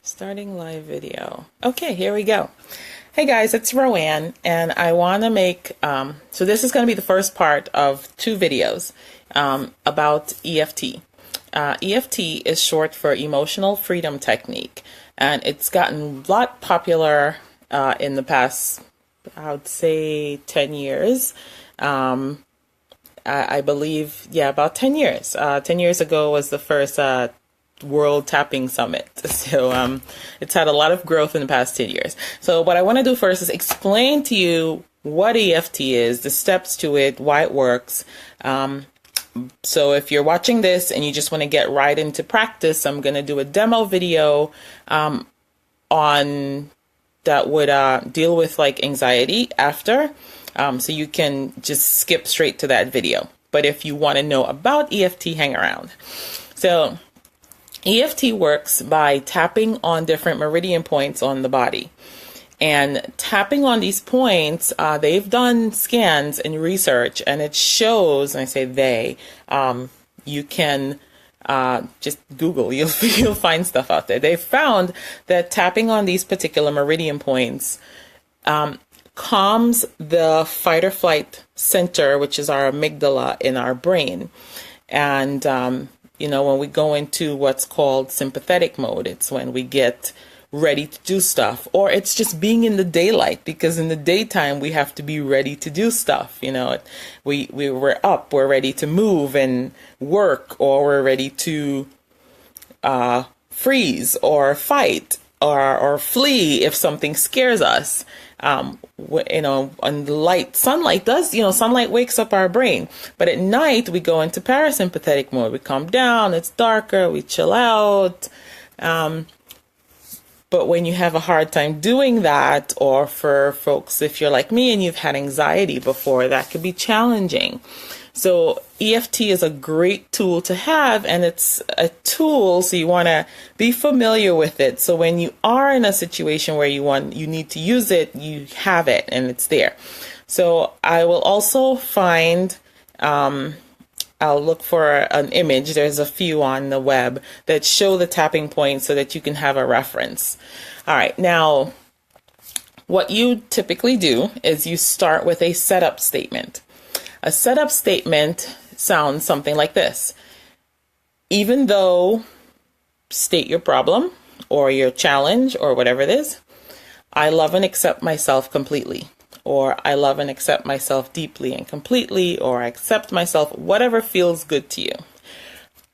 Starting live video. Okay, here we go. Hey guys, it's Roanne, and I want to make, so this is going to be the first part of two videos about EFT. EFT is short for Emotional Freedom Technique, and it's gotten a lot popular in the past, I would say 10 years. I believe, yeah, about 10 years. 10 years ago was the first World Tapping Summit. So it's had a lot of growth in the past 10 years. So what I want to do first is explain to you what EFT is, the steps to it, why it works. So if you're watching this and you just want to get right into practice, I'm going to do a demo video on that would deal with like anxiety after. So you can just skip straight to that video. But if you want to know about EFT, hang around. So EFT works by tapping on different meridian points on the body. And tapping on these points, they've done scans and research, and it shows, and I say they, you can just Google, you'll find stuff out there. They've found that tapping on these particular meridian points calms the fight or flight center, which is our amygdala in our brain. And you know, when we go into what's called sympathetic mode, it's when we get ready to do stuff, or it's just being in the daylight, because in the daytime we have to be ready to do stuff. You know, we're up, we're ready to move and work, or we're ready to freeze or fight or flee if something scares us. You know, and sunlight does, you know, sunlight wakes up our brain. But at night, we go into parasympathetic mode. We calm down, it's darker, we chill out. But when you have a hard time doing that, or for folks, if you're like me and you've had anxiety before, that could be challenging. So EFT is a great tool to have, and it's a tool, so you want to be familiar with it. So when you are in a situation where you need to use it, you have it and it's there. So I will also find, I'll look for an image. There's a few on the web that show the tapping points so that you can have a reference. All right. Now, what you typically do is you start with a setup statement. A setup statement sounds something like this. Even though, state your problem or your challenge or whatever it is, I love and accept myself completely, or I love and accept myself deeply and completely, or I accept myself, whatever feels good to you.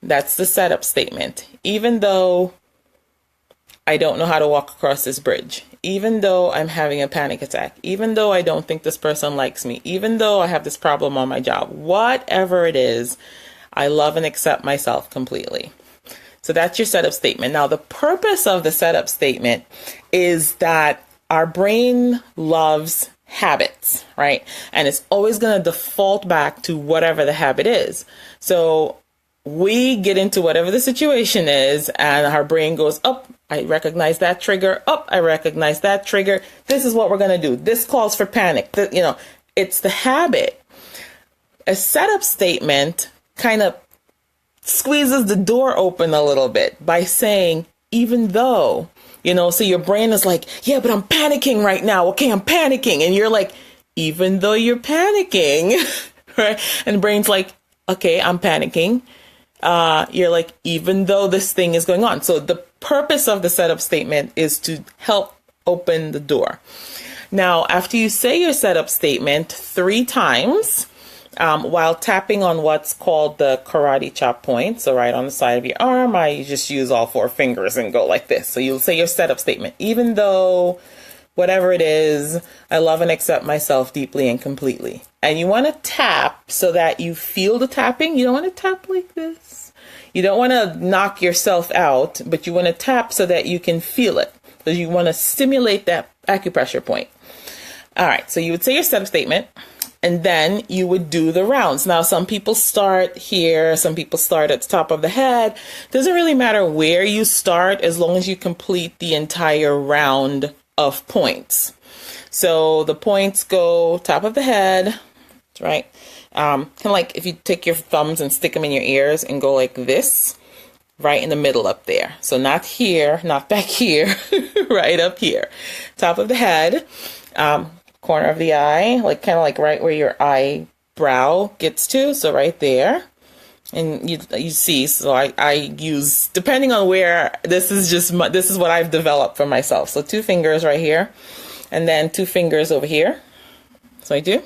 That's the setup statement. Even though I don't know how to walk across this bridge, even though I'm having a panic attack, even though I don't think this person likes me, even though I have this problem on my job, whatever it is, I love and accept myself completely. So that's your setup statement. Now, the purpose of the setup statement is that our brain loves habits, right? And it's always going to default back to whatever the habit is. So we get into whatever the situation is, and our brain goes, oh, I recognize that trigger. Oh, I recognize that trigger. This is what we're going to do. This calls for panic. You know, it's the habit. A setup statement kind of squeezes the door open a little bit by saying, even though, you know, so your brain is like, yeah, but I'm panicking right now. Okay, I'm panicking. And you're like, even though you're panicking, right? And the brain's like, okay, I'm panicking. You're like, even though this thing is going on. So the purpose of the setup statement is to help open the door. Now, after you say your setup statement 3 times, while tapping on what's called the karate chop point, so right on the side of your arm, I just use all 4 fingers and go like this. So you'll say your setup statement. Even though whatever it is, I love and accept myself deeply and completely. And you want to tap so that you feel the tapping. You don't want to tap like this. You don't want to knock yourself out, but you want to tap so that you can feel it. So you want to stimulate that acupressure point. All right. So you would say your setup statement, and then you would do the rounds. Now, some people start here. Some people start at the top of the head. Doesn't really matter where you start as long as you complete the entire round of points. So the points go top of the head, right? Kind of like if you take your thumbs and stick them in your ears and go like this. right in the middle up there. So not here, not back here, right up here. Top of the head, corner of the eye, like kind of like right where your eyebrow gets to. So right there. And you see, so I use, depending on where, this is what I've developed for myself. So 2 fingers right here, and then 2 fingers over here. So I do.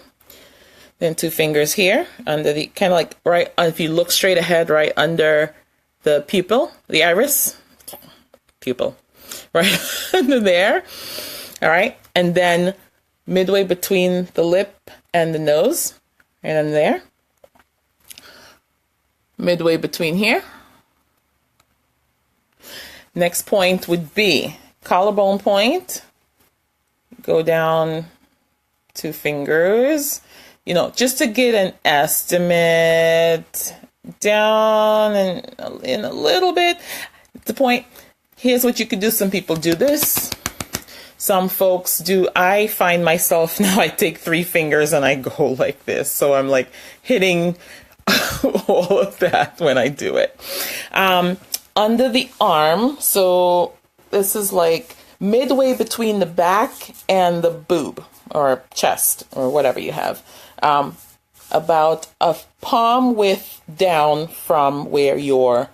Then 2 fingers here under the, kind of like right, if you look straight ahead, right under the pupil, the iris, pupil, right under there. All right. And then midway between the lip and the nose, right under there. Midway between here. Next point would be collarbone point. Go down 2 fingers, you know, just to get an estimate down and in a little bit. The point, here's what you could do. Some people do this. Some folks do. I find myself now, I take 3 fingers and I go like this. So I'm like hitting all of that when I do it. Under the arm, so this is like midway between the back and the boob or chest or whatever you have. About a palm width down from where your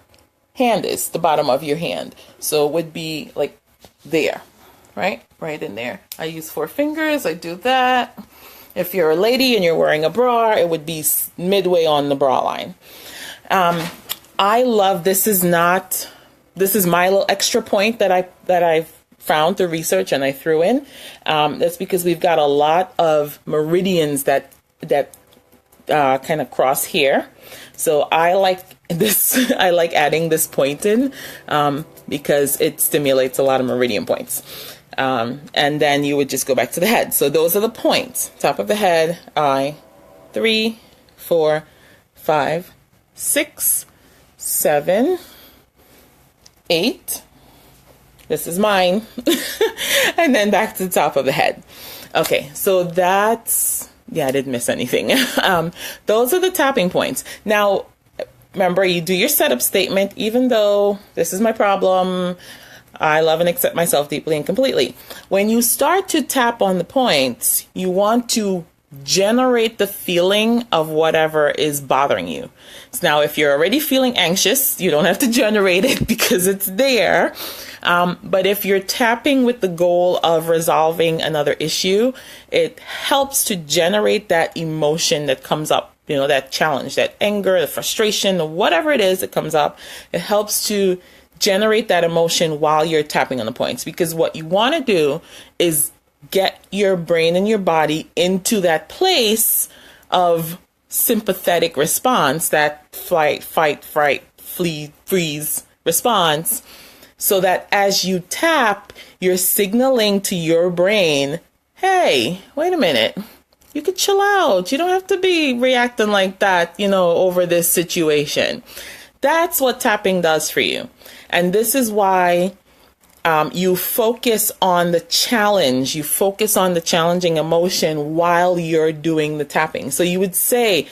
hand is, the bottom of your hand. So it would be like there, right? Right in there. I use 4 fingers. I do that. If you're a lady and you're wearing a bra, it would be midway on the bra line. I love, this is my little extra point that I've found through research and I threw in. That's because we've got a lot of meridians that kind of cross here. So I like this, I like adding this point in because it stimulates a lot of meridian points. And then you would just go back to the head. So those are the points. Top of the head, eye, 3, 4, 5, 6, 7, 8. This is mine. And then back to the top of the head. Okay, so that's, yeah, I didn't miss anything. Those are the tapping points. Now, remember, you do your setup statement, even though this is my problem, I love and accept myself deeply and completely. When you start to tap on the points, you want to generate the feeling of whatever is bothering you. So now, if you're already feeling anxious, you don't have to generate it because it's there. But if you're tapping with the goal of resolving another issue, it helps to generate that emotion that comes up, you know, that challenge, that anger, the frustration, whatever it is that comes up. It helps to generate that emotion while you're tapping on the points, because what you want to do is get your brain and your body into that place of sympathetic response, that flight, fight, fright, flee, freeze response, so that as you tap, you're signaling to your brain, hey, wait a minute, you could chill out. You don't have to be reacting like that, you know, over this situation. That's what tapping does for you. And this is why you focus on the challenge. You focus on the challenging emotion while you're doing the tapping. So you would say,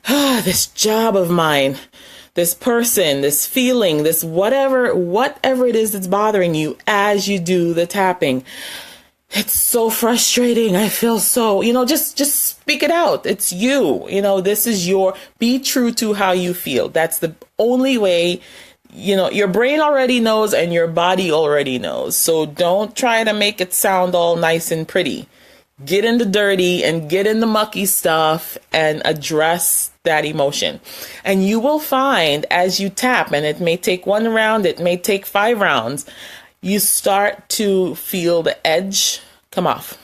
this job of mine, this person, this feeling, this whatever it is that's bothering you as you do the tapping. It's so frustrating. I feel so, you know, just speak it out. It's you, you know, this is be true to how you feel. That's the only way. You know, your brain already knows and your body already knows. So don't try to make it sound all nice and pretty. Get in the dirty and get in the mucky stuff and address that emotion. And you will find as you tap, and it may take 1 round, it may take 5 rounds, you start to feel the edge come off.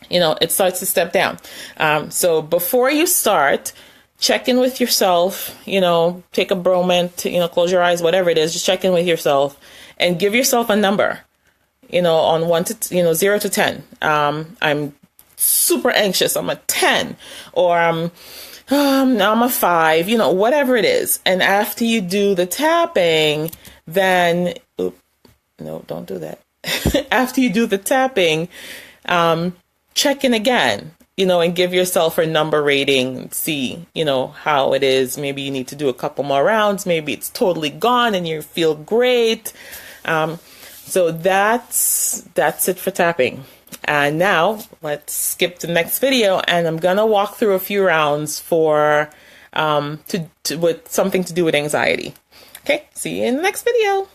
You know, it starts to step down. So before you start, check in with yourself, you know, take a moment, you know, close your eyes, whatever it is, just check in with yourself and give yourself a number, you know, on 0 to 10. I'm super anxious. I'm a 10, or I'm a 5, you know, whatever it is. And after you do the tapping, then, no, don't do that. After you do the tapping, check in again. and give yourself a number rating, see, how it is. Maybe you need to do a couple more rounds. Maybe it's totally gone and you feel great. So that's it for tapping. And now let's skip to the next video, and I'm gonna walk through a few rounds for with something to do with anxiety. Okay, see you in the next video.